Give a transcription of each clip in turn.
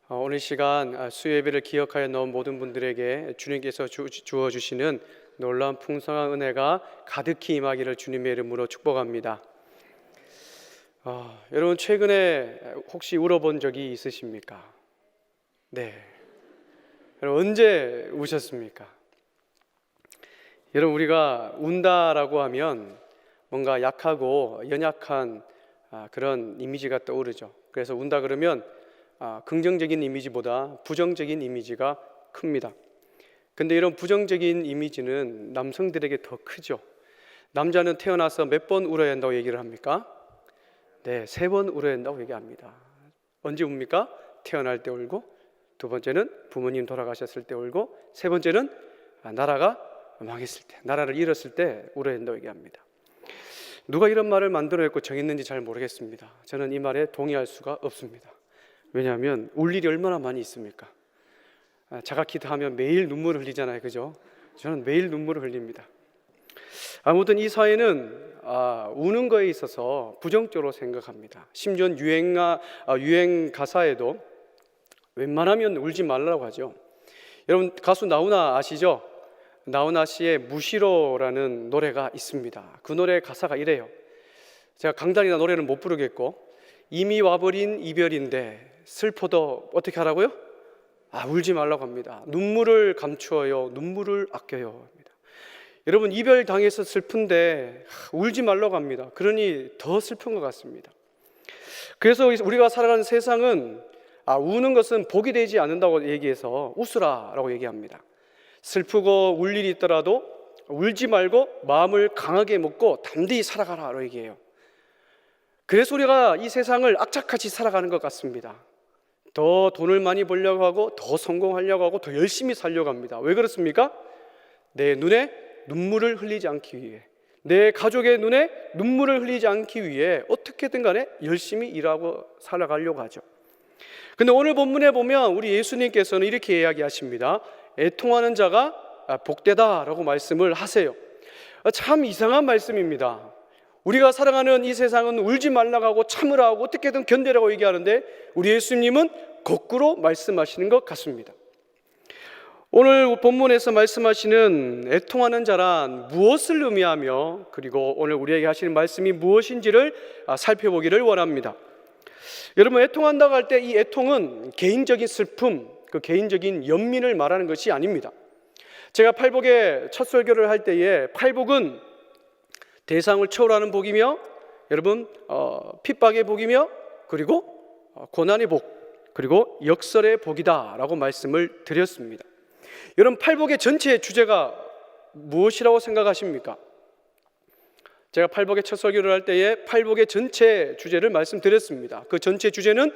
오늘 시간 수요예배를 기억하여 넣은 모든 분들에게 주님께서 주어주시는 놀라운 풍성한 은혜가 가득히 임하기를 주님의 이름으로 축복합니다. 여러분 최근에 혹시 울어본 적이 있으십니까? 네. 여러분 언제 우셨습니까? 여러분 우리가 운다라고 하면 뭔가 약하고 연약한 그런 이미지가 떠오르죠. 그래서 운다 그러면 긍정적인 이미지보다 부정적인 이미지가 큽니다. 근데 이런 부정적인 이미지는 남성들에게 더 크죠. 남자는 태어나서 몇 번 울어야 한다고 얘기를 합니까? 네, 3번 울어야 한다고 얘기합니다. 언제 웁니까? 태어날 때 울고, 두 번째는 부모님 돌아가셨을 때 울고, 세 번째는 나라가 망했을 때, 나라를 잃었을 때 울어야 한다고 얘기합니다. 누가 이런 말을 만들어냈고 정했는지 잘 모르겠습니다. 저는 이 말에 동의할 수가 없습니다. 왜냐하면 울 일이 얼마나 많이 있습니까? 자가키도 하면 매일 눈물을 흘리잖아요, 그죠? 저는 매일 눈물을 흘립니다. 아무튼 이 사회는 우는 거에 있어서 부정적으로 생각합니다. 심지어 유행 가사에도 웬만하면 울지 말라고 하죠. 여러분 가수 나훈아 아시죠? 나훈아 씨의 무시로라는 노래가 있습니다. 그 노래 가사가 이래요. 제가 강단이나 노래는 못 부르겠고, 이미 와버린 이별인데 슬퍼도 어떻게 하라고요? 울지 말라고 합니다. 눈물을 감추어요, 눈물을 아껴요 합니다. 여러분 이별 당해서 슬픈데 울지 말라고 합니다. 그러니 더 슬픈 것 같습니다. 그래서 우리가 살아가는 세상은 우는 것은 복이 되지 않는다고 얘기해서 웃으라라고 얘기합니다. 슬프고 울 일이 있더라도 울지 말고 마음을 강하게 먹고 담대히 살아가라라고 얘기해요. 그래서 우리가 이 세상을 악착같이 살아가는 것 같습니다. 더 돈을 많이 벌려고 하고, 더 성공하려고 하고, 더 열심히 살려고 합니다. 왜 그렇습니까? 내 눈에 눈물을 흘리지 않기 위해, 내 가족의 눈에 눈물을 흘리지 않기 위해 어떻게든 간에 열심히 일하고 살아가려고 하죠. 근데 오늘 본문에 보면 우리 예수님께서는 이렇게 이야기하십니다. 애통하는 자가 복되다라고 말씀을 하세요. 참 이상한 말씀입니다. 우리가 살아가는 이 세상은 울지 말라고 하고 참으라고 어떻게든 견뎌라고 얘기하는데 우리 예수님은 거꾸로 말씀하시는 것 같습니다. 오늘 본문에서 말씀하시는 애통하는 자란 무엇을 의미하며, 그리고 오늘 우리에게 하시는 말씀이 무엇인지를 살펴보기를 원합니다. 여러분 애통한다고 할 때 이 애통은 개인적인 슬픔, 그 개인적인 연민을 말하는 것이 아닙니다. 제가 팔복의 첫 설교를 할 때에 팔복은 대상을 초월하는 복이며, 여러분 핍박의 복이며, 그리고 고난의 복, 그리고 역설의 복이다라고 말씀을 드렸습니다. 여러분 팔복의 전체 주제가 무엇이라고 생각하십니까? 제가 팔복의 첫 설교를 할 때에 팔복의 전체 주제를 말씀드렸습니다. 그 전체 주제는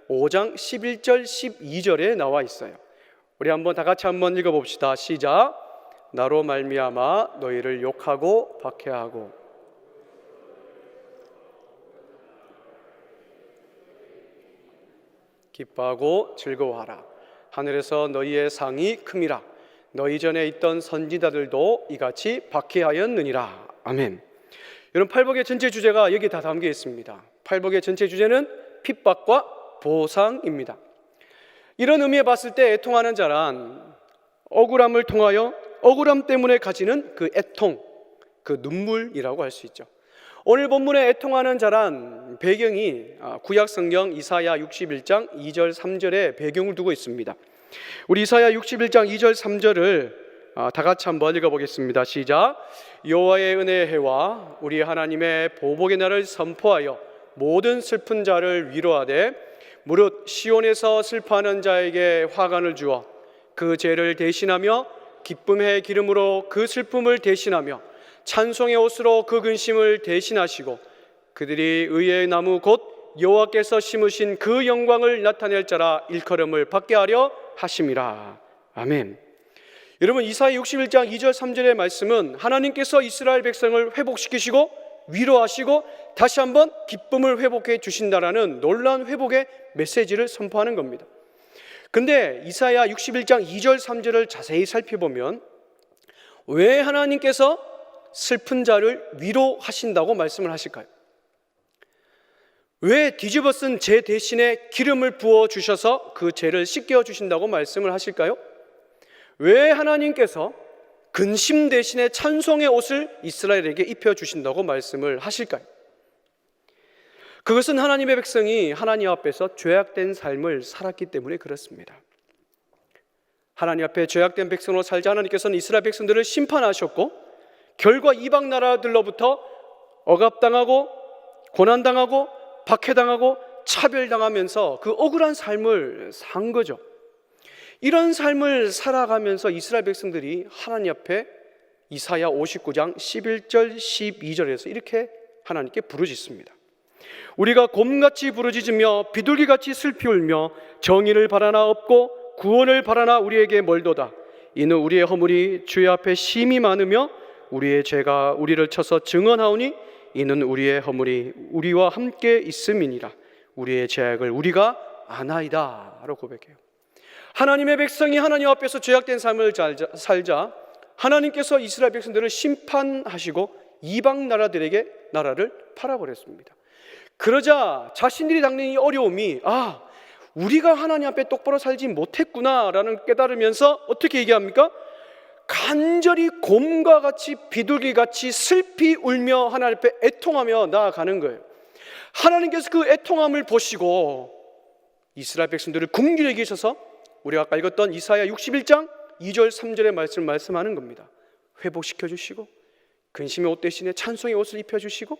5장 11절 12절에 나와 있어요. 우리 한번 다 같이 한번 읽어봅시다. 시작. 나로 말미암아 너희를 욕하고 박해하고 기뻐하고 즐거워하라. 하늘에서 너희의 상이 큼이라. 너희 전에 있던 선지자들도 이같이 박해하였느니라. 아멘. 여러분 팔복의 전체 주제가 여기 다 담겨 있습니다. 팔복의 전체 주제는 핍박과 보상입니다. 이런 의미에 봤을 때 애통하는 자란 억울함을 통하여 억울함 때문에 가지는 그 애통, 그 눈물이라고 할 수 있죠. 오늘 본문에 애통하는 자란 배경이 구약성경 이사야 61장 2절 3절의 배경을 두고 있습니다. 우리 이사야 61장 2절 3절을 다 같이 한번 읽어보겠습니다. 시작. 여호와의 은혜의 해와 우리 하나님의 보복의 날을 선포하여 모든 슬픈 자를 위로하되 무릇 시온에서 슬퍼하는 자에게 화관을 주어 그 죄를 대신하며 기쁨의 기름으로 그 슬픔을 대신하며 찬송의 옷으로 그 근심을 대신하시고 그들이 의의 나무 곧 여호와께서 심으신 그 영광을 나타낼 자라 일컬음을 받게 하려 하심이라. 아멘. 여러분 이사야 61장 2절 3절의 말씀은 하나님께서 이스라엘 백성을 회복시키시고 위로하시고 다시 한번 기쁨을 회복해 주신다라는 놀라운 회복의 메시지를 선포하는 겁니다. 근데 이사야 61장 2절 3절을 자세히 살펴보면 왜 하나님께서 슬픈 자를 위로하신다고 말씀을 하실까요? 왜 뒤집어 쓴 제 대신에 기름을 부어 주셔서 그 죄를 씻겨 주신다고 말씀을 하실까요? 왜 하나님께서 근심 대신에 찬송의 옷을 이스라엘에게 입혀 주신다고 말씀을 하실까요? 그것은 하나님의 백성이 하나님 앞에서 죄악된 삶을 살았기 때문에 그렇습니다. 하나님 앞에 죄악된 백성으로 살자 하나님께서는 이스라엘 백성들을 심판하셨고, 결과 이방 나라들로부터 억압당하고 고난당하고 박해당하고 차별당하면서 그 억울한 삶을 산 거죠. 이런 삶을 살아가면서 이스라엘 백성들이 하나님 앞에 이사야 59장 11절 12절에서 이렇게 하나님께 부르짖습니다. 우리가 곰같이 부르짖으며 비둘기같이 슬피 울며 정의를 바라나 없고 구원을 바라나 우리에게 멀도다. 이는 우리의 허물이 주의 앞에 심히 많으며 우리의 죄가 우리를 쳐서 증언하오니 이는 우리의 허물이 우리와 함께 있음이니라. 우리의 죄악을 우리가 아나이다 라고 고백해요. 하나님의 백성이 하나님 앞에서 죄악된 삶을 살자 하나님께서 이스라엘 백성들을 심판하시고 이방 나라들에게 나라를 팔아버렸습니다. 그러자 자신들이 겪는 이 어려움이 우리가 하나님 앞에 똑바로 살지 못했구나라는 깨달으면서 어떻게 얘기합니까? 간절히 곰과 같이 비둘기같이 슬피 울며 하나님 앞에 애통하며 나아가는 거예요. 하나님께서 그 애통함을 보시고 이스라엘 백성들을 긍휼히 여기셔서 우리가 아까 읽었던 이사야 61장 2절 3절의 말씀을 말씀하는 겁니다. 회복시켜 주시고 근심의 옷 대신에 찬송의 옷을 입혀주시고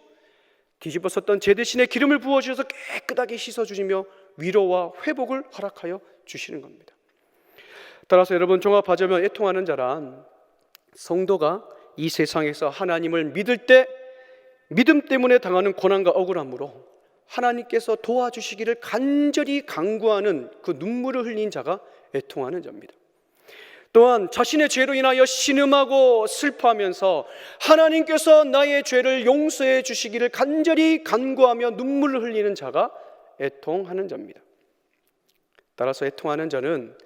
뒤집어 썼던 제 대신에 기름을 부어주셔서 깨끗하게 씻어주시며 위로와 회복을 허락하여 주시는 겁니다. 따라서 여러분, 종합하자면 애통하는 자란 성도가 이 세상에서 하나님을 믿을 때 믿음 때문에 당하는 고난과 억울함으로 하나님께서 도와주시기를 간절히 간구하는 그 눈물을 흘린 자가 애통하는 자입니다. 또한 자신의 죄로 인하여 신음하고 슬퍼하면서 하나님께서 나의 죄를 용서해 주시기를 간절히 간구하며 눈물을 흘리는 자가 애통하는 자입니다. 따라서 애통하는 자는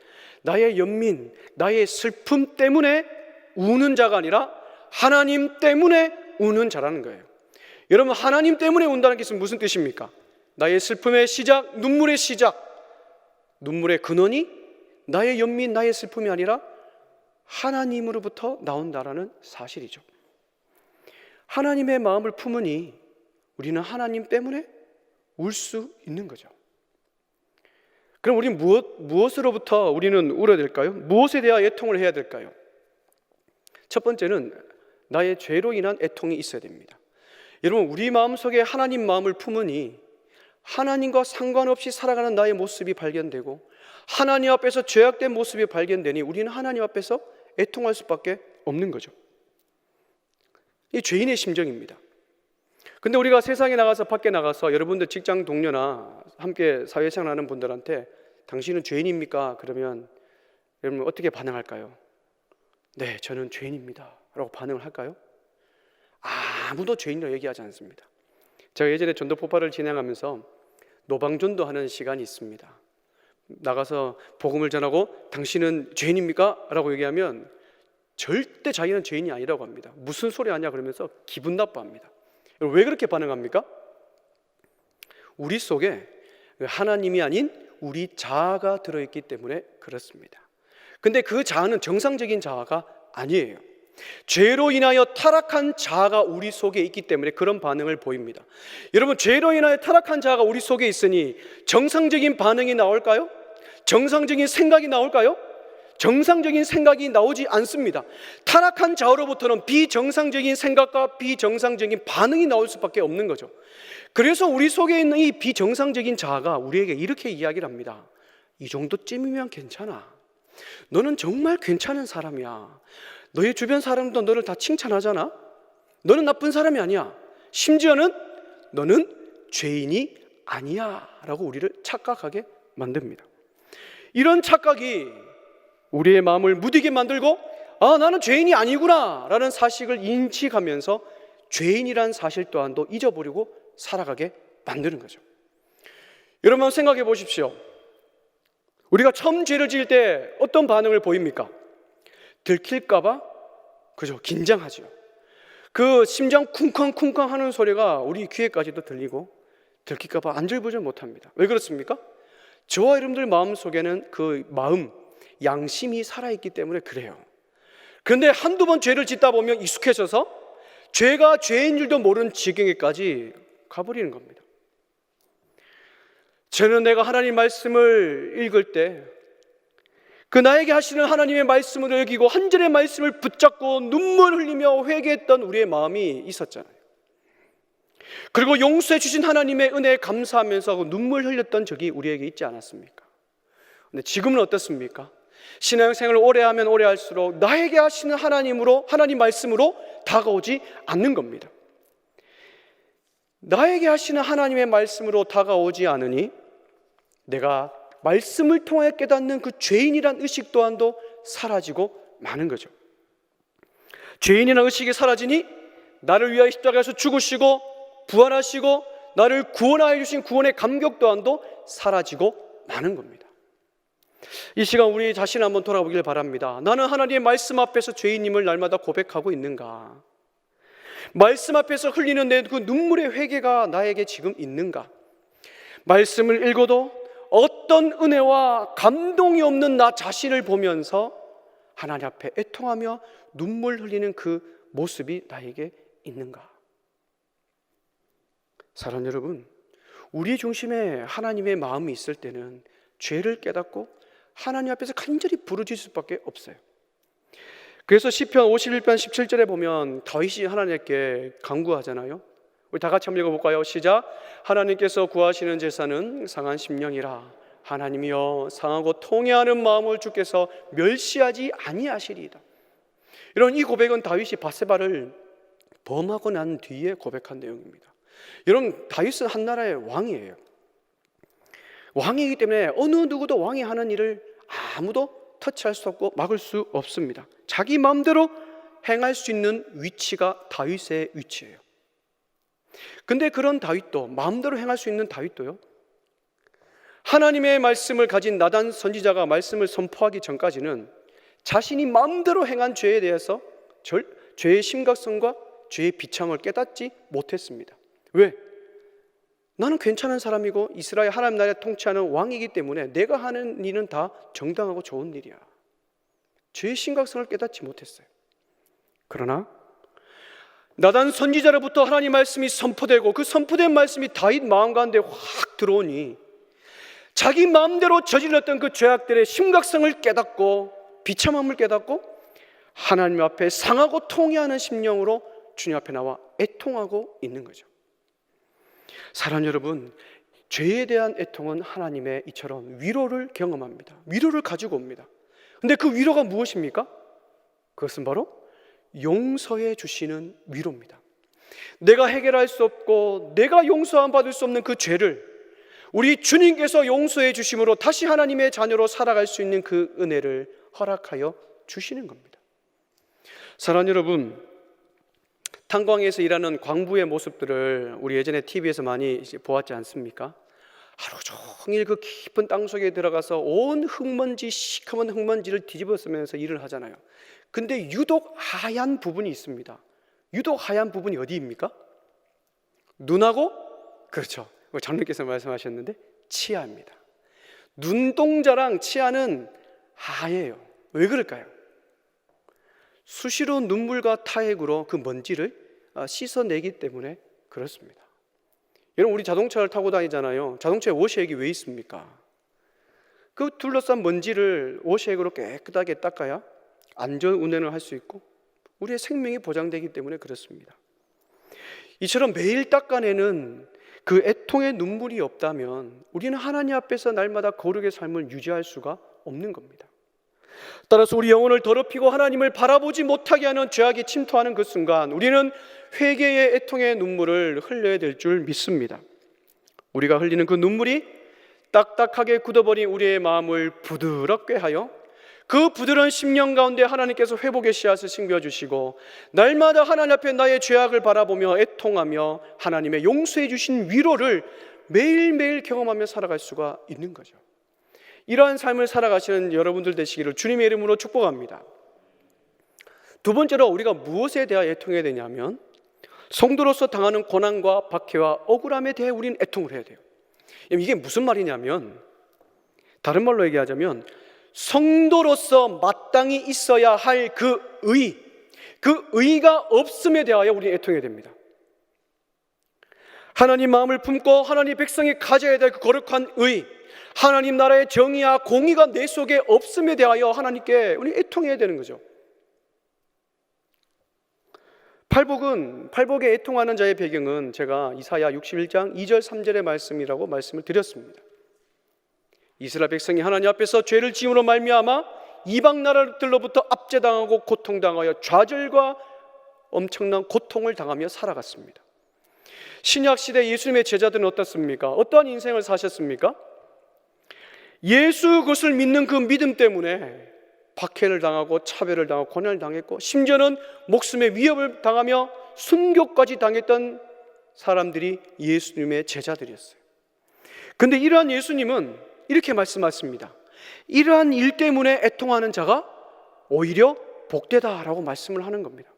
나의 연민, 나의 슬픔 때문에 우는 자가 아니라 하나님 때문에 우는 자라는 거예요. 여러분, 하나님 때문에 운다는 것은 무슨 뜻입니까? 나의 슬픔의 시작, 눈물의 시작, 눈물의 근원이 나의 연민, 나의 슬픔이 아니라 하나님으로부터 나온다라는 사실이죠. 하나님의 마음을 품으니 우리는 하나님 때문에 울 수 있는 거죠. 그럼 우리는 무엇으로부터 우리는 울어야 될까요? 무엇에 대한 애통을 해야 될까요? 첫 번째는 나의 죄로 인한 애통이 있어야 됩니다. 여러분, 우리 마음속에 하나님 마음을 품으니 하나님과 상관없이 살아가는 나의 모습이 발견되고 하나님 앞에서 죄악된 모습이 발견되니 우리는 하나님 앞에서 애통할 수밖에 없는 거죠. 이 죄인의 심정입니다. 근데 우리가 세상에 나가서 밖에 나가서 여러분들 직장 동료나 함께 사회생활하는 분들한테 당신은 죄인입니까? 그러면 여러분 어떻게 반응할까요? 네, 저는 죄인입니다 라고 반응을 할까요? 아무도 죄인이라고 얘기하지 않습니다. 제가 예전에 전도 폭발을 진행하면서 노방전도 하는 시간이 있습니다. 나가서 복음을 전하고 당신은 죄인입니까? 라고 얘기하면 절대 자기는 죄인이 아니라고 합니다. 무슨 소리 하냐 그러면서 기분 나빠합니다. 왜 그렇게 반응합니까? 우리 속에 하나님이 아닌 우리 자아가 들어있기 때문에 그렇습니다. 근데 그 자아는 정상적인 자아가 아니에요. 죄로 인하여 타락한 자아가 우리 속에 있기 때문에 그런 반응을 보입니다. 여러분, 죄로 인하여 타락한 자아가 우리 속에 있으니 정상적인 반응이 나올까요? 정상적인 생각이 나올까요? 정상적인 생각이 나오지 않습니다. 타락한 자아로부터는 비정상적인 생각과 비정상적인 반응이 나올 수밖에 없는 거죠. 그래서 우리 속에 있는 이 비정상적인 자아가 우리에게 이렇게 이야기를 합니다. 이 정도쯤이면 괜찮아. 너는 정말 괜찮은 사람이야. 너의 주변 사람도 너를 다 칭찬하잖아. 너는 나쁜 사람이 아니야. 심지어는 너는 죄인이 아니야 라고 우리를 착각하게 만듭니다. 이런 착각이 우리의 마음을 무디게 만들고 나는 죄인이 아니구나 라는 사실을 인식하면서 죄인이란 사실 또한도 잊어버리고 살아가게 만드는 거죠. 여러분 생각해 보십시오. 우리가 처음 죄를 지을 때 어떤 반응을 보입니까? 들킬까봐 그죠, 긴장하죠. 그 심장 쿵쾅쿵쾅 하는 소리가 우리 귀에까지도 들리고 들킬까 봐 안절부절 못합니다. 왜 그렇습니까? 저와 여러분들 마음속에는 그 마음, 양심이 살아있기 때문에 그래요. 그런데 한두 번 죄를 짓다 보면 익숙해져서 죄가 죄인 줄도 모르는 지경에까지 가버리는 겁니다. 저는 내가 하나님 말씀을 읽을 때 그 나에게 하시는 하나님의 말씀을 여기고 한 절의 말씀을 붙잡고 눈물 흘리며 회개했던 우리의 마음이 있었잖아요. 그리고 용서해 주신 하나님의 은혜에 감사하면서 눈물 흘렸던 적이 우리에게 있지 않았습니까? 근데 지금은 어떻습니까? 신앙생활을 오래 하면 오래 할수록 나에게 하시는 하나님 말씀으로 다가오지 않는 겁니다. 나에게 하시는 하나님의 말씀으로 다가오지 않으니 내가 말씀을 통해 깨닫는 그 죄인이란 의식 또한도 사라지고 마는 거죠. 죄인이란 의식이 사라지니 나를 위하여 십자가에서 죽으시고 부활하시고 나를 구원하여 주신 구원의 감격 또한도 사라지고 마는 겁니다. 이 시간 우리 자신 한번 돌아보길 바랍니다. 나는 하나님의 말씀 앞에서 죄인임을 날마다 고백하고 있는가? 말씀 앞에서 흘리는 내 그 눈물의 회개가 나에게 지금 있는가? 말씀을 읽어도 어떤 은혜와 감동이 없는 나 자신을 보면서 하나님 앞에 애통하며 눈물 흘리는 그 모습이 나에게 있는가? 사랑하는 여러분, 우리 중심에 하나님의 마음이 있을 때는 죄를 깨닫고 하나님 앞에서 간절히 부르짖을 수밖에 없어요. 그래서 시편 51편 17절에 보면 다윗이 하나님께 간구하잖아요. 우리 다 같이 한번 읽어볼까요? 시작. 하나님께서 구하시는 제사는 상한 심령이라. 하나님이여 상하고 통회하는 마음을 주께서 멸시하지 아니하시리이다. 이런 이 고백은 다윗이 밧세바를 범하고 난 뒤에 고백한 내용입니다. 여러분, 다윗은 한 나라의 왕이에요. 왕이기 때문에 어느 누구도 왕이 하는 일을 아무도 터치할 수 없고 막을 수 없습니다. 자기 마음대로 행할 수 있는 위치가 다윗의 위치예요. 근데 그런 다윗도, 마음대로 행할 수 있는 다윗도요, 하나님의 말씀을 가진 나단 선지자가 말씀을 선포하기 전까지는 자신이 마음대로 행한 죄에 대해서 죄의 심각성과 죄의 비참을 깨닫지 못했습니다. 왜? 나는 괜찮은 사람이고 이스라엘 하나님 나라에 통치하는 왕이기 때문에 내가 하는 일은 다 정당하고 좋은 일이야. 죄의 심각성을 깨닫지 못했어요. 그러나 나단 선지자로부터 하나님 말씀이 선포되고 그 선포된 말씀이 다윗 마음 가운데 확 들어오니 자기 마음대로 저질렀던 그 죄악들의 심각성을 깨닫고 비참함을 깨닫고 하나님 앞에 상하고 통회하는 심령으로 주님 앞에 나와 애통하고 있는 거죠. 사랑 여러분, 죄에 대한 애통은 하나님의 이처럼 위로를 경험합니다. 위로를 가지고 옵니다. 근데 그 위로가 무엇입니까? 그것은 바로 용서해 주시는 위로입니다. 내가 해결할 수 없고 내가 용서 받을 수 없는 그 죄를 우리 주님께서 용서해 주심으로 다시 하나님의 자녀로 살아갈 수 있는 그 은혜를 허락하여 주시는 겁니다. 사랑하는 여러분, 탄광에서 일하는 광부의 모습들을 우리 예전에 TV에서 많이 보았지 않습니까? 하루 종일 그 깊은 땅속에 들어가서 온 흙먼지, 시커먼 흙먼지를 뒤집어 쓰면서 일을 하잖아요. 근데 유독 하얀 부분이 있습니다. 유독 하얀 부분이 어디입니까? 눈하고, 그렇죠, 장로님께서 말씀하셨는데 치아입니다. 눈동자랑 치아는 하얘요. 왜 그럴까요? 수시로 눈물과 타액으로 그 먼지를 씻어내기 때문에 그렇습니다. 여러분, 우리 자동차를 타고 다니잖아요. 자동차에 워시액이 왜 있습니까? 그 둘러싼 먼지를 워시액으로 깨끗하게 닦아야 안전 운행을 할 수 있고 우리의 생명이 보장되기 때문에 그렇습니다. 이처럼 매일 닦아내는 그 애통의 눈물이 없다면 우리는 하나님 앞에서 날마다 거룩의 삶을 유지할 수가 없는 겁니다. 따라서 우리 영혼을 더럽히고 하나님을 바라보지 못하게 하는 죄악이 침투하는 그 순간 우리는 회개의 애통의 눈물을 흘려야 될 줄 믿습니다. 우리가 흘리는 그 눈물이 딱딱하게 굳어버린 우리의 마음을 부드럽게 하여 그 부드러운 심령 가운데 하나님께서 회복의 씨앗을 심겨주시고 날마다 하나님 앞에 나의 죄악을 바라보며 애통하며 하나님의 용서해 주신 위로를 매일매일 경험하며 살아갈 수가 있는 거죠. 이러한 삶을 살아가시는 여러분들 되시기를 주님의 이름으로 축복합니다. 두 번째로 우리가 무엇에 대하여 애통해야 되냐면 성도로서 당하는 고난과 박해와 억울함에 대해 우리는 애통을 해야 돼요. 이게 무슨 말이냐면, 다른 말로 얘기하자면 성도로서 마땅히 있어야 할 그 의가 없음에 대하여 우리는 애통해야 됩니다. 하나님 마음을 품고 하나님 백성이 가져야 될 그 거룩한 의, 하나님 나라의 정의와 공의가 내 속에 없음에 대하여 하나님께 우리 애통해야 되는 거죠. 팔복에 애통하는 자의 배경은 제가 이사야 61장 2절 3절의 말씀이라고 말씀을 드렸습니다. 이스라엘 백성이 하나님 앞에서 죄를 지음으로 말미암아 이방 나라들로부터 압제당하고 고통당하여 좌절과 엄청난 고통을 당하며 살아갔습니다. 신약시대 예수님의 제자들은 어떻습니까? 어떠한 인생을 사셨습니까? 예수 그것을 믿는 그 믿음 때문에 박해를 당하고 차별을 당하고 고난을 당했고, 심지어는 목숨의 위협을 당하며 순교까지 당했던 사람들이 예수님의 제자들이었어요. 그런데 이러한 예수님은 이렇게 말씀하십니다. 이러한 일 때문에 애통하는 자가 오히려 복되다라고 말씀을 하는 겁니다.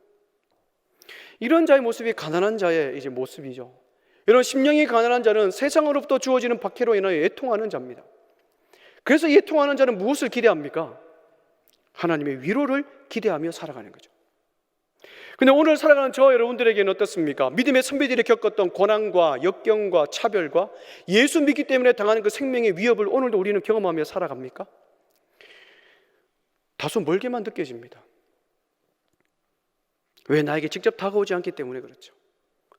이런 자의 모습이 가난한 자의 이제 모습이죠. 이런 심령이 가난한 자는 세상으로부터 주어지는 박해로 인하여 애통하는 자입니다. 그래서 이 애통하는 자는 무엇을 기대합니까? 하나님의 위로를 기대하며 살아가는 거죠. 근데 오늘 살아가는 저 여러분들에게는 어떻습니까? 믿음의 선배들이 겪었던 고난과 역경과 차별과 예수 믿기 때문에 당하는 그 생명의 위협을 오늘도 우리는 경험하며 살아갑니까? 다소 멀게만 느껴집니다. 왜? 나에게 직접 다가오지 않기 때문에 그렇죠.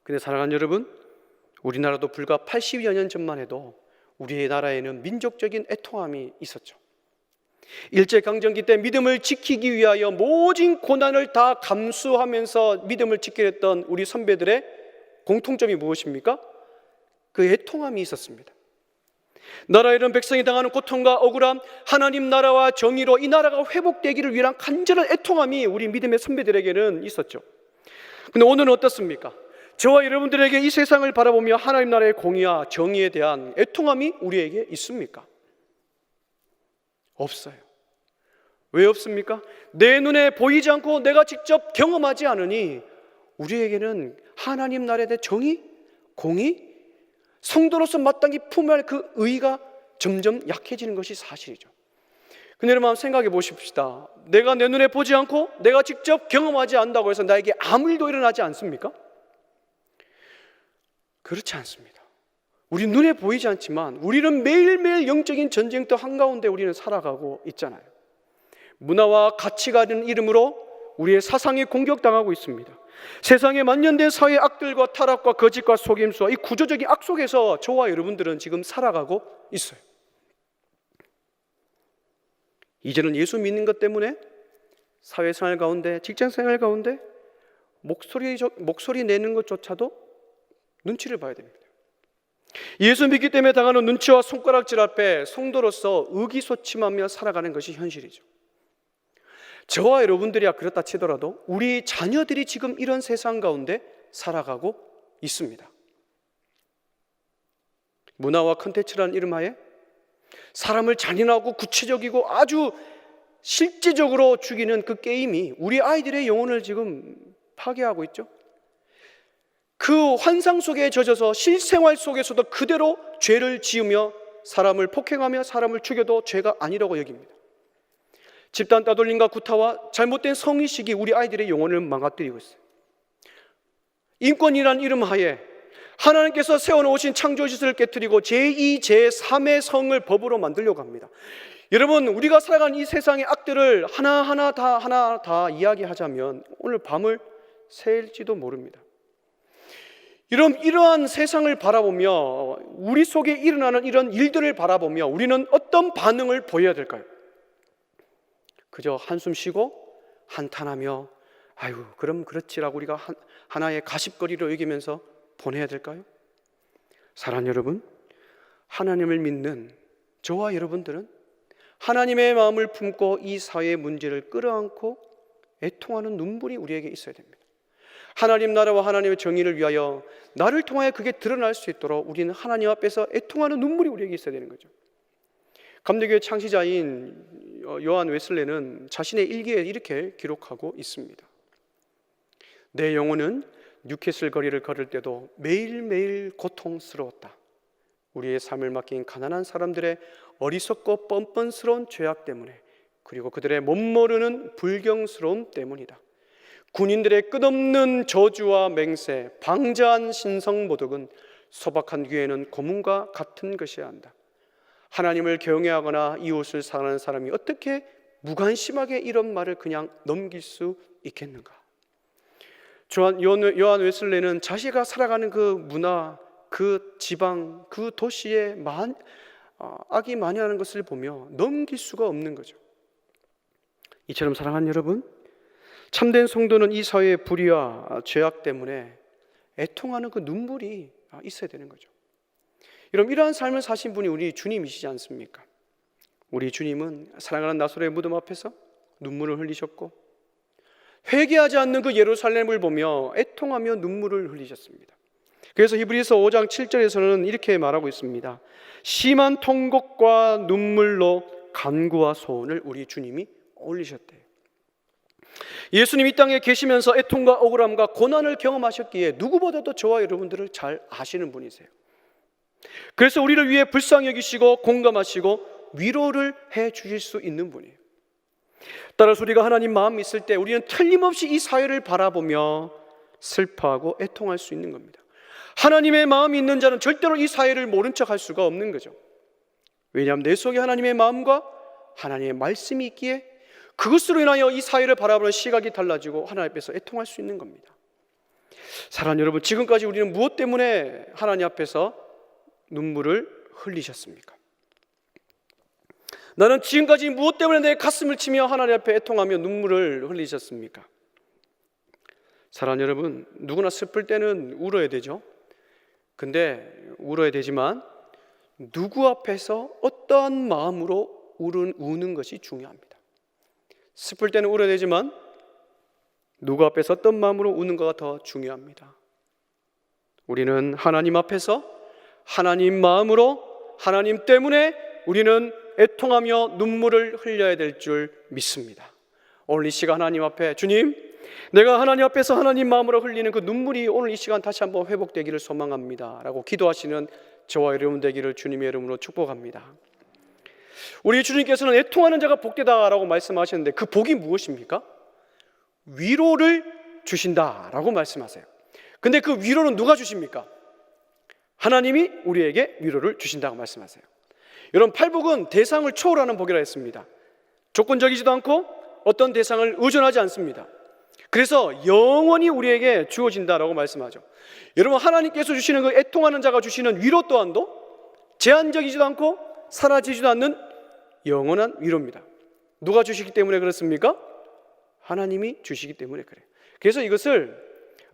근데 사랑하는 여러분, 우리나라도 불과 80여 년 전만 해도 우리의 나라에는 민족적인 애통함이 있었죠. 일제강점기 때 믿음을 지키기 위하여 모진 고난을 다 감수하면서 믿음을 지키려 했던 우리 선배들의 공통점이 무엇입니까? 그 애통함이 있었습니다. 나라의 이런 백성이 당하는 고통과 억울함, 하나님 나라와 정의로 이 나라가 회복되기를 위한 간절한 애통함이 우리 믿음의 선배들에게는 있었죠. 근데 오늘은 어떻습니까? 저와 여러분들에게 이 세상을 바라보며 하나님 나라의 공의와 정의에 대한 애통함이 우리에게 있습니까? 없어요. 왜 없습니까? 내 눈에 보이지 않고 내가 직접 경험하지 않으니 우리에게는 하나님 나라에 대한 정의, 공의, 성도로서 마땅히 품어야 할 그 의가 점점 약해지는 것이 사실이죠. 근데 여러분 생각해 보십시다. 내가 내 눈에 보지 않고 내가 직접 경험하지 않는다고 해서 나에게 아무 일도 일어나지 않습니까? 그렇지 않습니다. 우리 눈에 보이지 않지만 우리는 매일매일 영적인 전쟁터 한가운데 우리는 살아가고 있잖아요. 문화와 가치가 된 이름으로 우리의 사상이 공격당하고 있습니다. 세상에 만연된 사회의 악들과 타락과 거짓과 속임수와 이 구조적인 악 속에서 저와 여러분들은 지금 살아가고 있어요. 이제는 예수 믿는 것 때문에 사회생활 가운데, 직장생활 가운데 목소리 내는 것조차도 눈치를 봐야 됩니다. 예수 믿기 때문에 당하는 눈치와 손가락질 앞에 성도로서 의기소침하며 살아가는 것이 현실이죠. 저와 여러분들이야 그렇다 치더라도 우리 자녀들이 지금 이런 세상 가운데 살아가고 있습니다. 문화와 콘텐츠라는 이름하에 사람을 잔인하고 구체적이고 아주 실질적으로 죽이는 그 게임이 우리 아이들의 영혼을 지금 파괴하고 있죠. 그 환상 속에 젖어서 실생활 속에서도 그대로 죄를 지으며 사람을 폭행하며 사람을 죽여도 죄가 아니라고 여깁니다. 집단 따돌림과 구타와 잘못된 성의식이 우리 아이들의 영혼을 망가뜨리고 있어요. 인권이라는 이름 하에 하나님께서 세워놓으신 창조지수를 깨뜨리고 제2, 제3의 성을 법으로 만들려고 합니다. 여러분, 우리가 살아가는 이 세상의 악들을 하나하나 다 이야기하자면 오늘 밤을 새일지도 모릅니다. 이러한 세상을 바라보며 우리 속에 일어나는 이런 일들을 바라보며 우리는 어떤 반응을 보여야 될까요? 그저 한숨 쉬고 한탄하며 아유 그럼 그렇지라고 우리가 하나의 가십거리로 여기면서 보내야 될까요? 사랑하는 여러분, 하나님을 믿는 저와 여러분들은 하나님의 마음을 품고 이 사회의 문제를 끌어안고 애통하는 눈물이 우리에게 있어야 됩니다. 하나님 나라와 하나님의 정의를 위하여 나를 통하여 그게 드러날 수 있도록 우리는 하나님 앞에서 애통하는 눈물이 우리에게 있어야 되는 거죠. 감리교의 창시자인 요한 웨슬레는 자신의 일기에 이렇게 기록하고 있습니다. 내 영혼은 뉴캐슬 거리를 걸을 때도 매일매일 고통스러웠다. 우리의 삶을 맡긴 가난한 사람들의 어리석고 뻔뻔스러운 죄악 때문에, 그리고 그들의 못 모르는 불경스러움 때문이다. 군인들의 끝없는 저주와 맹세, 방자한 신성모독은 소박한 귀에는 고문과 같은 것이어야 한다. 하나님을 경외하거나 이웃을 사랑하는 사람이 어떻게 무관심하게 이런 말을 그냥 넘길 수 있겠는가? 요한 웨슬레는 자기가 살아가는 그 문화, 그 지방, 그 도시에 악이 많이 하는 것을 보며 넘길 수가 없는 거죠. 이처럼 사랑하는 여러분, 참된 성도는 이 사회의 불의와 죄악 때문에 애통하는 그 눈물이 있어야 되는 거죠. 여러분, 이러한 삶을 사신 분이 우리 주님이시지 않습니까? 우리 주님은 사랑하는 나사로의 무덤 앞에서 눈물을 흘리셨고, 회개하지 않는 그 예루살렘을 보며 애통하며 눈물을 흘리셨습니다. 그래서 히브리서 5장 7절에서는 이렇게 말하고 있습니다. 심한 통곡과 눈물로 간구와 소원을 우리 주님이 올리셨대요. 예수님 이 땅에 계시면서 애통과 억울함과 고난을 경험하셨기에 누구보다도 저와 여러분들을 잘 아시는 분이세요. 그래서 우리를 위해 불쌍히 여기시고 공감하시고 위로를 해 주실 수 있는 분이에요. 따라서 우리가 하나님 마음이 있을 때 우리는 틀림없이 이 사회를 바라보며 슬퍼하고 애통할 수 있는 겁니다. 하나님의 마음이 있는 자는 절대로 이 사회를 모른 척할 수가 없는 거죠. 왜냐하면 내 속에 하나님의 마음과 하나님의 말씀이 있기에 그것으로 인하여 이 사회를 바라보는 시각이 달라지고 하나님 앞에서 애통할 수 있는 겁니다. 사랑하는 여러분, 지금까지 우리는 무엇 때문에 하나님 앞에서 눈물을 흘리셨습니까? 나는 지금까지 무엇 때문에 내 가슴을 치며 하나님 앞에 애통하며 눈물을 흘리셨습니까? 사랑하는 여러분, 누구나 슬플 때는 울어야 되죠. 근데 울어야 되지만 누구 앞에서 어떠한 마음으로 우는 것이 중요합니다. 슬플 때는 울어야 되지만 누구 앞에서 어떤 마음으로 우는가가 더 중요합니다. 우리는 하나님 앞에서 하나님 마음으로, 하나님 때문에 우리는 애통하며 눈물을 흘려야 될 줄 믿습니다. 오늘 이 시간 하나님 앞에, 주님, 내가 하나님 앞에서 하나님 마음으로 흘리는 그 눈물이 오늘 이 시간 다시 한번 회복되기를 소망합니다 라고 기도하시는 저와 여러분 되기를 주님의 이름으로 축복합니다. 우리 주님께서는 애통하는 자가 복되다라고 말씀하셨는데 그 복이 무엇입니까? 위로를 주신다라고 말씀하세요. 근데 그 위로는 누가 주십니까? 하나님이 우리에게 위로를 주신다고 말씀하세요. 여러분, 팔복은 대상을 초월하는 복이라 했습니다. 조건적이지도 않고 어떤 대상을 의존하지 않습니다. 그래서 영원히 우리에게 주어진다라고 말씀하죠. 여러분, 하나님께서 주시는 그 애통하는 자가 주시는 위로 또한도 제한적이지도 않고 사라지지도 않는 영원한 위로입니다. 누가 주시기 때문에 그렇습니까? 하나님이 주시기 때문에 그래요. 그래서 이것을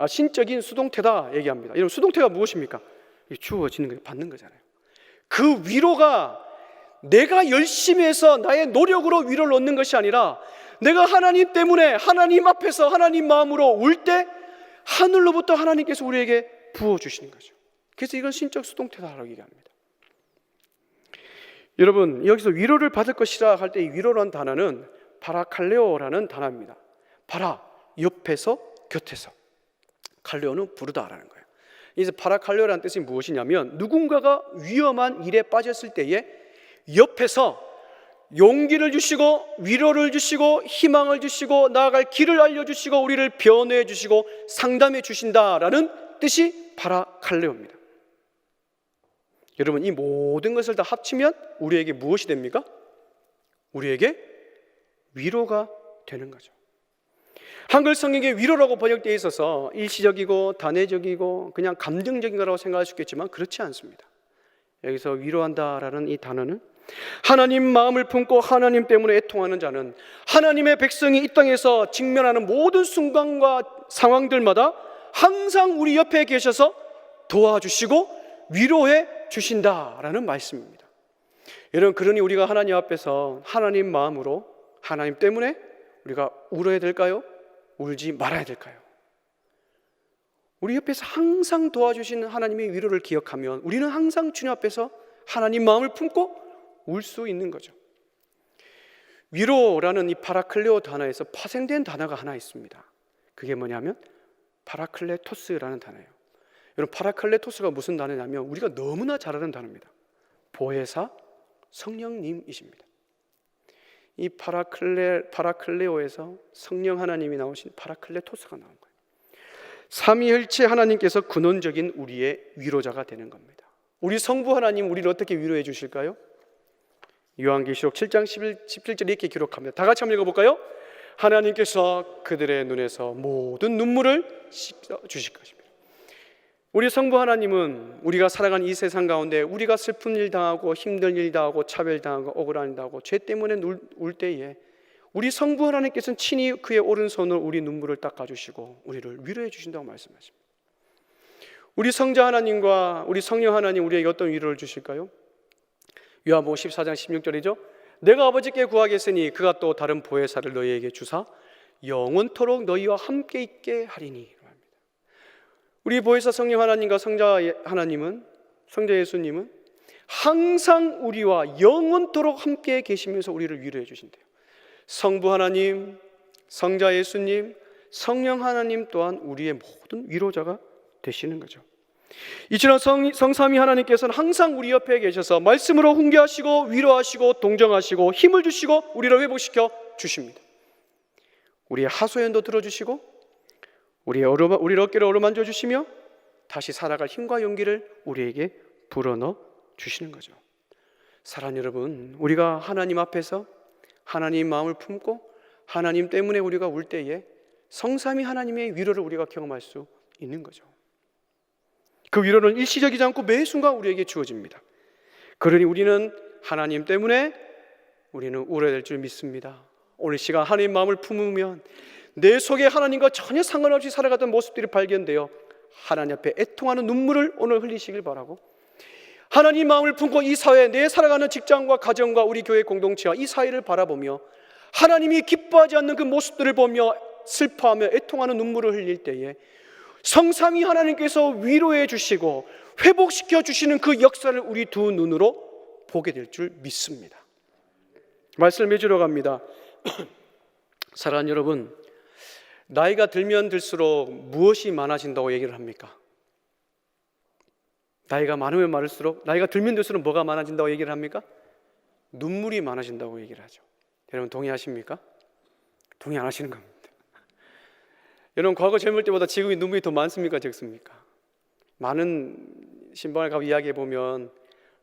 신적인 수동태다 얘기합니다. 여러분, 수동태가 무엇입니까? 주어지는 거예요. 받는 거잖아요. 그 위로가 내가 열심히 해서 나의 노력으로 위로를 얻는 것이 아니라 내가 하나님 때문에 하나님 앞에서 하나님 마음으로 울 때 하늘로부터 하나님께서 우리에게 부어주시는 거죠. 그래서 이건 신적 수동태다라고 얘기합니다. 여러분, 여기서 위로를 받을 것이라 할 때 이 위로라는 단어는 파라칼레오라는 단어입니다. 파라, 옆에서, 곁에서. 칼레오는 부르다라는 거예요. 그래서 파라칼레오라는 뜻이 무엇이냐면 누군가가 위험한 일에 빠졌을 때에 옆에서 용기를 주시고 위로를 주시고 희망을 주시고 나아갈 길을 알려주시고 우리를 변호해 주시고 상담해 주신다라는 뜻이 파라칼레오입니다. 여러분, 이 모든 것을 다 합치면 우리에게 무엇이 됩니까? 우리에게 위로가 되는 거죠. 한글 성경에 위로라고 번역되어 있어서 일시적이고 단회적이고 그냥 감정적인 거라고 생각할 수 있겠지만 그렇지 않습니다. 여기서 위로한다라는 이 단어는 하나님 마음을 품고 하나님 때문에 애통하는 자는 하나님의 백성이 이 땅에서 직면하는 모든 순간과 상황들마다 항상 우리 옆에 계셔서 도와주시고 위로해 주신다라는 말씀입니다. 여러분, 그러니 우리가 하나님 앞에서 하나님 마음으로 하나님 때문에 우리가 울어야 될까요? 울지 말아야 될까요? 우리 옆에서 항상 도와주시는 하나님의 위로를 기억하면 우리는 항상 주님 앞에서 하나님 마음을 품고 울 수 있는 거죠. 위로라는 이 파라클레오 단어에서 파생된 단어가 하나 있습니다. 그게 뭐냐면 파라클레토스라는 단어예요. 여러분, 파라클레토스가 무슨 단어냐면 우리가 너무나 잘 아는 단어입니다. 보혜사 성령님이십니다. 이 파라클레오에서 성령 하나님이 나오신 파라클레토스가 나온 거예요. 삼위일체 하나님께서 근원적인 우리의 위로자가 되는 겁니다. 우리 성부 하나님 우리를 어떻게 위로해 주실까요? 요한계시록 7장 17절에 이렇게 기록합니다. 다 같이 한번 읽어볼까요? 하나님께서 그들의 눈에서 모든 눈물을 씻어 주실 것입니다. 우리 성부 하나님은 우리가 살아가는 이 세상 가운데 우리가 슬픈 일 당하고 힘든 일 당하고 차별당하고 억울한 일 당하고 죄 때문에 울 때에 우리 성부 하나님께서는 친히 그의 오른손으로 우리 눈물을 닦아주시고 우리를 위로해 주신다고 말씀하십니다. 우리 성자 하나님과 우리 성령 하나님 우리에게 어떤 위로를 주실까요? 요한복음 14장 16절이죠. 내가 아버지께 구하겠으니 그가 또 다른 보혜사를 너희에게 주사 영원토록 너희와 함께 있게 하리니. 우리 보혜사 성령 하나님과 성자 하나님은, 성자 예수님은 항상 우리와 영원토록 함께 계시면서 우리를 위로해 주신대요. 성부 하나님, 성자 예수님, 성령 하나님 또한 우리의 모든 위로자가 되시는 거죠. 이처럼 성삼위 하나님께서는 항상 우리 옆에 계셔서 말씀으로 훈계하시고 위로하시고 동정하시고 힘을 주시고 우리를 회복시켜 주십니다. 우리의 하소연도 들어주시고 우리의 어깨를 어루만져 주시며 다시 살아갈 힘과 용기를 우리에게 불어넣어 주시는 거죠. 사랑하는 여러분, 우리가 하나님 앞에서 하나님 마음을 품고 하나님 때문에 우리가 울 때에 성삼위 하나님의 위로를 우리가 경험할 수 있는 거죠. 그 위로는 일시적이지 않고 매 순간 우리에게 주어집니다. 그러니 우리는 하나님 때문에 우리는 울어야 될 줄 믿습니다. 오늘 시간 하나님 마음을 품으면 내 속에 하나님과 전혀 상관없이 살아가던 모습들이 발견되어 하나님 앞에 애통하는 눈물을 오늘 흘리시길 바라고, 하나님 마음을 품고 이 사회, 내 살아가는 직장과 가정과 우리 교회 공동체와 이 사회를 바라보며 하나님이 기뻐하지 않는 그 모습들을 보며 슬퍼하며 애통하는 눈물을 흘릴 때에 성삼위 하나님께서 위로해 주시고 회복시켜 주시는 그 역사를 우리 두 눈으로 보게 될 줄 믿습니다. 말씀을 맺으러 갑니다. 사랑하는 여러분, 나이가 들면 들수록 무엇이 많아진다고 얘기를 합니까? 나이가 많으면 많을수록, 나이가 들면 들수록 뭐가 많아진다고 얘기를 합니까? 눈물이 많아진다고 얘기를 하죠. 여러분 동의하십니까? 동의 안 하시는 겁니다. 여러분, 과거 젊을 때보다 지금이 눈물이 더 많습니까? 적습니까? 많은 신방을 가고 이야기해 보면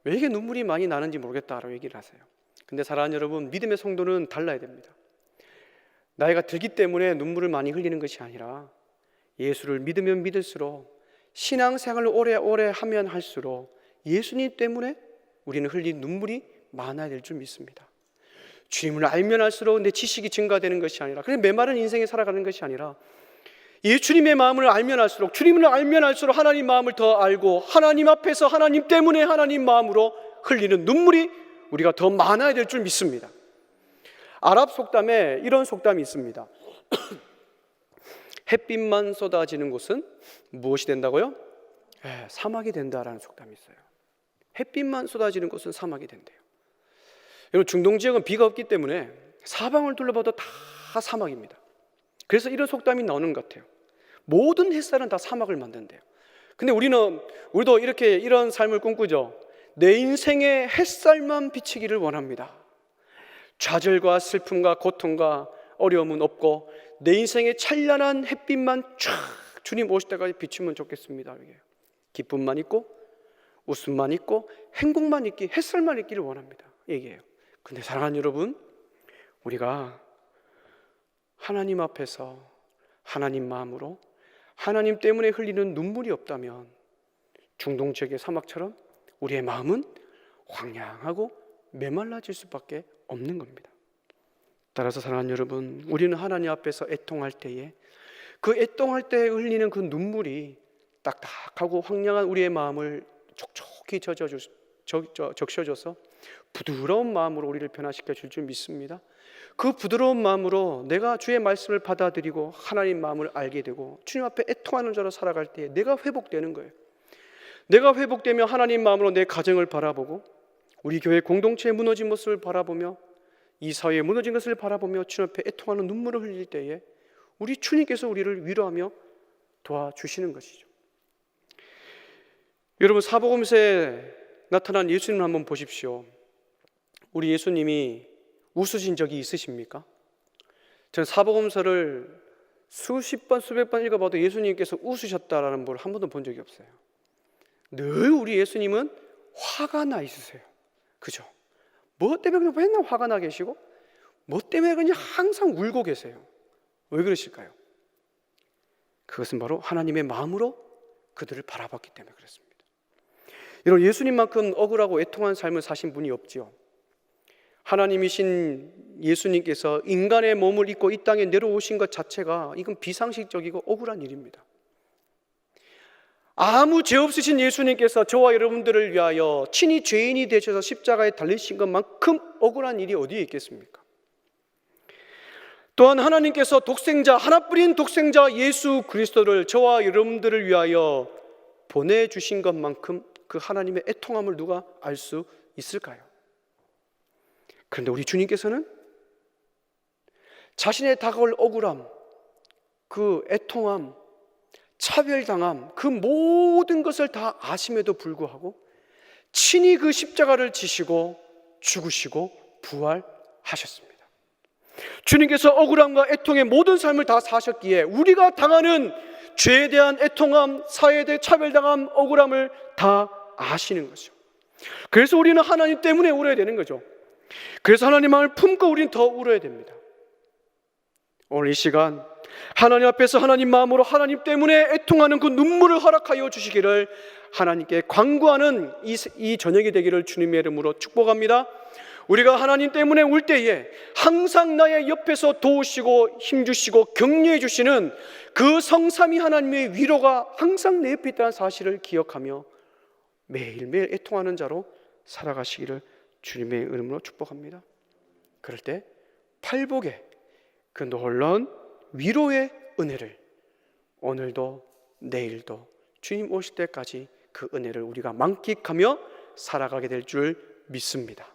왜 이게 눈물이 많이 나는지 모르겠다라고 얘기를 하세요. 근데 사랑하는 여러분, 믿음의 성도는 달라야 됩니다. 나이가 들기 때문에 눈물을 많이 흘리는 것이 아니라 예수를 믿으면 믿을수록, 신앙생활을 오래 하면 할수록 예수님 때문에 우리는 흘린 눈물이 많아야 될 줄 믿습니다. 주님을 알면 알수록 내 지식이 증가되는 것이 아니라, 그냥 메마른 인생에 살아가는 것이 아니라 주님의 마음을 알면 알수록, 주님을 알면 알수록 하나님 마음을 더 알고 하나님 앞에서 하나님 때문에 하나님 마음으로 흘리는 눈물이 우리가 더 많아야 될 줄 믿습니다. 아랍 속담에 이런 속담이 있습니다. 햇빛만 쏟아지는 곳은 무엇이 된다고요? 사막이 된다라는 속담이 있어요. 햇빛만 쏟아지는 곳은 사막이 된대요. 여러분, 중동 지역은 비가 없기 때문에 사방을 둘러봐도 다 사막입니다. 그래서 이런 속담이 나오는 것 같아요. 모든 햇살은 다 사막을 만든대요. 근데 우리도 이렇게 이런 삶을 꿈꾸죠. 내 인생에 햇살만 비치기를 원합니다. 좌절과 슬픔과 고통과 어려움은 없고 내 인생에 찬란한 햇빛만 쫙 주님 오실 때까지 비추면 좋겠습니다. 기쁨만 있고 웃음만 있고 행복만 있기, 햇살만 있기를 원합니다. 얘기해요. 근데 사랑하는 여러분, 우리가 하나님 앞에서 하나님 마음으로 하나님 때문에 흘리는 눈물이 없다면 중동 지역의 사막처럼 우리의 마음은 황량하고 메말라질 수밖에 없는 겁니다. 따라서 사랑하는 여러분, 우리는 하나님 앞에서 애통할 때에 그 애통할 때 흘리는 그 눈물이 딱딱하고 황량한 우리의 마음을 촉촉히 적셔줘서 부드러운 마음으로 우리를 변화시켜 줄 줄 믿습니다. 그 부드러운 마음으로 내가 주의 말씀을 받아들이고 하나님 마음을 알게 되고 주님 앞에 애통하는 자로 살아갈 때 내가 회복되는 거예요. 내가 회복되며 하나님 마음으로 내 가정을 바라보고 우리 교회 공동체의 무너진 모습을 바라보며 이 사회의 무너진 것을 바라보며 주님 앞에 애통하는 눈물을 흘릴 때에 우리 주님께서 우리를 위로하며 도와주시는 것이죠. 여러분, 사복음서에 나타난 예수님을 한번 보십시오. 우리 예수님이 웃으신 적이 있으십니까? 저는 사복음서를 수십 번 수백 번 읽어봐도 예수님께서 웃으셨다라는 걸 한 번도 본 적이 없어요. 늘 우리 예수님은 화가 나 있으세요. 그죠? 뭐 때문에 맨날 화가 나 계시고 뭐 때문에 그냥 항상 울고 계세요. 왜 그러실까요? 그것은 바로 하나님의 마음으로 그들을 바라봤기 때문에 그렇습니다. 여러분, 예수님만큼 억울하고 애통한 삶을 사신 분이 없지요. 하나님이신 예수님께서 인간의 몸을 입고 이 땅에 내려오신 것 자체가 이건 비상식적이고 억울한 일입니다. 아무 죄 없으신 예수님께서 저와 여러분들을 위하여 친히 죄인이 되셔서 십자가에 달리신 것만큼 억울한 일이 어디에 있겠습니까? 또한 하나님께서 독생자, 하나뿐인 독생자 예수 그리스도를 저와 여러분들을 위하여 보내주신 것만큼 그 하나님의 애통함을 누가 알 수 있을까요? 그런데 우리 주님께서는 자신의 다가올 억울함, 그 애통함, 차별당함, 그 모든 것을 다 아심에도 불구하고 친히 그 십자가를 지시고 죽으시고 부활하셨습니다. 주님께서 억울함과 애통의 모든 삶을 다 사셨기에 우리가 당하는 죄에 대한 애통함, 사회에 대해 차별당함, 억울함을 다 아시는 거죠. 그래서 우리는 하나님 때문에 울어야 되는 거죠. 그래서 하나님 마음을 품고 우리는 더 울어야 됩니다. 오늘 이 시간 하나님 앞에서 하나님 마음으로 하나님 때문에 애통하는 그 눈물을 허락하여 주시기를 하나님께 간구하는 이 저녁이 되기를 주님의 이름으로 축복합니다. 우리가 하나님 때문에 울 때에 항상 나의 옆에서 도우시고 힘주시고 격려해 주시는 그 성삼위 하나님의 위로가 항상 내 옆에 있다는 사실을 기억하며 매일매일 애통하는 자로 살아가시기를 주님의 이름으로 축복합니다. 그럴 때 팔복의 그 놀라운 위로의 은혜를 오늘도 내일도 주님 오실 때까지 그 은혜를 우리가 만끽하며 살아가게 될 줄 믿습니다.